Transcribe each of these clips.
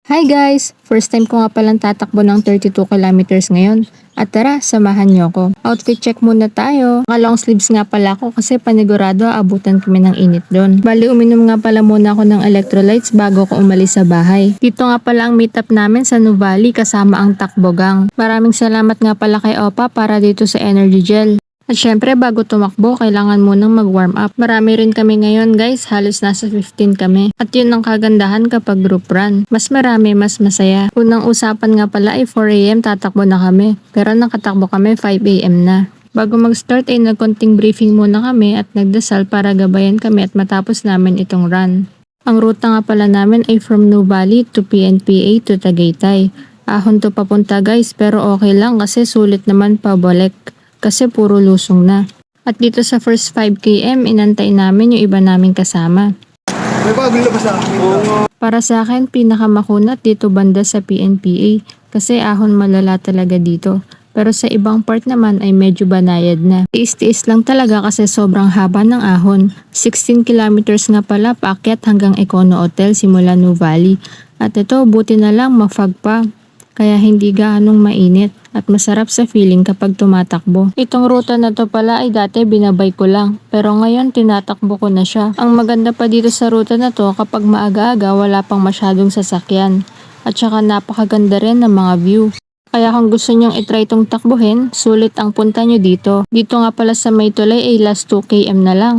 Hi guys! First time ko nga palang tatakbo ng 32 kilometers ngayon. At tara, samahan niyo ako. Outfit check muna tayo. Naka long sleeves nga pala ako kasi panigurado abutan kami ng init doon. Bali uminom nga pala muna ako ng electrolytes bago ko umalis sa bahay. Dito nga pala ang meetup namin sa Nuvali kasama ang Takbogang. Maraming salamat nga pala kay Opa para dito sa energy gel. At syempre bago tumakbo, kailangan munang mag-warm up. Marami rin kami ngayon guys, halos nasa 15 kami. At yun ang kagandahan kapag group run. Mas marami, mas masaya. Unang usapan nga pala ay 4 AM tatakbo na kami. Pero nakatakbo kami 5 AM na. Bago mag-start ay nagkonting briefing muna kami at nagdasal para gabayan kami at matapos namin itong run. Ang ruta nga pala namin ay from Nuvali to PNPA to Tagaytay. Ahon to papunta guys pero okay lang kasi sulit naman pabalik. Kasi puro lusong na. At dito sa first 5 km, inantay namin yung iba naming kasama. May bagong labas sa akin. Para sa akin, pinakamakunat dito banda sa PNPA kasi ahon malala talaga dito. Pero sa ibang part naman ay medyo banayad na. Tiis-tiis lang talaga kasi sobrang haba ng ahon. 16 kilometers nga pala paakyat hanggang Econo Hotel simula Nuvali. At ito, buti na lang mafag pa. Kaya hindi gaanong mainit at masarap sa feeling kapag tumatakbo. Itong ruta na to pala ay dati binabay ko lang pero ngayon tinatakbo ko na siya. Ang maganda pa dito sa ruta na to kapag maaga-aga wala pang masyadong sasakyan at saka napakaganda rin ng mga view. Kaya kung gusto nyong itry itong takbuhin, sulit ang punta nyo dito. Dito nga pala sa may tulay ay last 2 km na lang.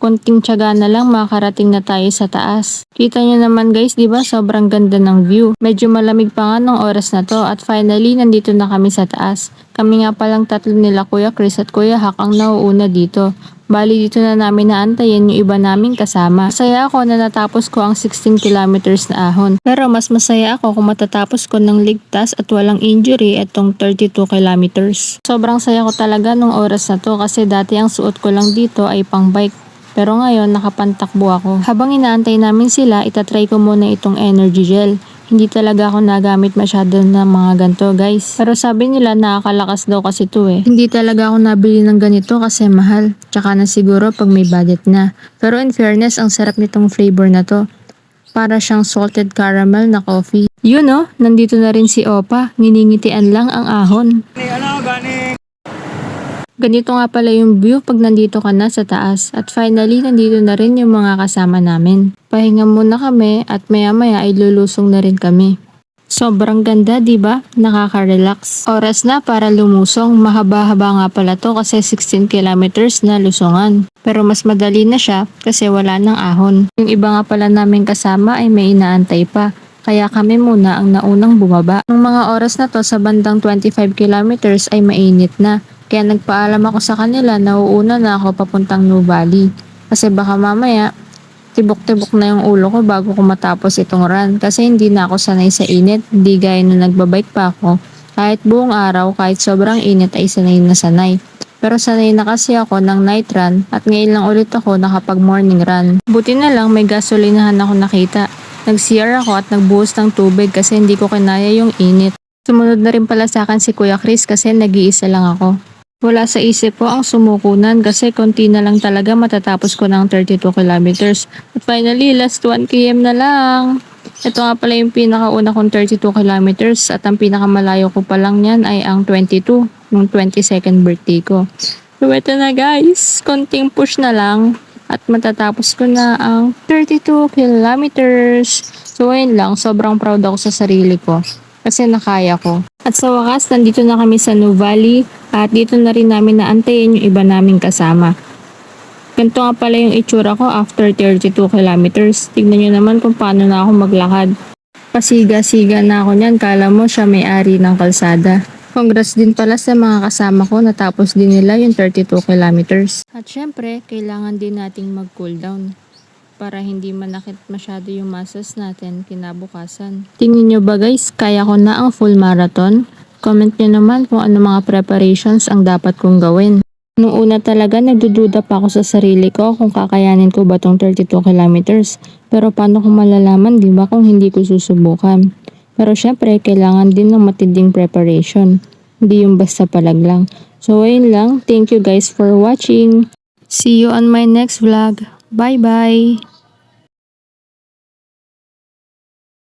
Konting tiyaga na lang makarating na tayo sa taas. Kita nyo naman guys, di ba sobrang ganda ng view. Medyo malamig pa nga ng oras na to at finally nandito na kami sa taas. Kami nga palang tatlo nila Kuya Chris at Kuya Hak ang nauuna dito. Bali dito na namin naantayin yung iba naming kasama. Masaya ako na natapos ko ang 16 kilometers na ahon. Pero mas masaya ako kung matatapos ko ng ligtas at walang injury itong 32 kilometers. Sobrang saya ko talaga nung oras na to kasi dati ang suot ko lang dito ay pang bike. Pero ngayon nakapantakbo ako. Habang inaantay namin sila, itatry ko muna itong energy gel. Hindi talaga ako nagamit masyado ng mga ganito guys. Pero sabi nila nakakalakas daw kasi ito eh. Hindi talaga ako nabili ng ganito kasi mahal. Tsaka na siguro pag may budget na. Pero in fairness, ang sarap nitong flavor na to. Para siyang salted caramel na coffee. Yun oh, nandito na rin si Opa. Nginingitian lang ang ahon. Ganito nga pala yung view pag nandito ka na sa taas. At finally, nandito na rin yung mga kasama namin. Pahinga muna kami at maya-maya ay lulusong na rin kami. Sobrang ganda, di ba? Nakaka-relax. Oras na para lumusong. Mahaba-haba nga pala to kasi 16 kilometers na lusungan. Pero mas madali na siya kasi wala ng ahon. Yung iba nga pala namin kasama ay may inaantay pa. Kaya kami muna ang naunang bumaba. Ang mga oras na to sa bandang 25 kilometers ay mainit na. Kaya nagpaalam ako sa kanila na uuna na ako papuntang Nuvali. Kasi baka mamaya, tibok-tibok na yung ulo ko bago ko matapos itong run. Kasi hindi na ako sanay sa init, hindi gaya nung nagbabike pa ako. Kahit buong araw, kahit sobrang init ay sanay na sanay. Pero sanay na kasi ako ng night run at ngayon lang ulit ako nakapag morning run. Buti na lang may gasolinahan ako nakita. Nag-CR ako at nagbuhos ng tubig kasi hindi ko kinaya yung init. Sumunod na rin pala sa akin si Kuya Chris kasi nag-iisa lang ako. Wala sa isip ko ang sumukunan kasi konti na lang talaga matatapos ko ng 32 kilometers. At finally, last 1 km na lang. Ito nga pala yung pinakauna kong 32 kilometers at ang pinakamalayo ko pa lang yan ay ang 22 nung 22nd birthday ko. So ito na guys, konting push na lang at matatapos ko na ang 32 kilometers. So ayun lang, sobrang proud ako sa sarili ko. Kasi nakaya ko. At sa wakas, nandito na kami sa Nuvali at dito na rin namin naantayin yung iba naming kasama. Ganito nga pala yung itsura ko after 32 kilometers. Tignan nyo naman kung paano na ako maglakad. Pasiga-siga na ako niyan, kala mo siya may-ari ng kalsada. Congrats din pala sa mga kasama ko, natapos din nila yung 32 kilometers. At syempre, kailangan din nating mag-cool down para hindi manakit masyado yung muscles natin kinabukasan. Tingin nyo ba guys, kaya ko na ang full marathon? Comment nyo naman kung ano mga preparations ang dapat kong gawin. Noong una talaga nagdududa pa ako sa sarili ko kung kakayanin ko ba tong 32 kilometers. Pero paano ko malalaman, di ba, kung hindi ko susubukan? Pero syempre, kailangan din ng matinding preparation. Hindi yung basta palag lang. So ayun lang, thank you guys for watching. See you on my next vlog. Bye bye!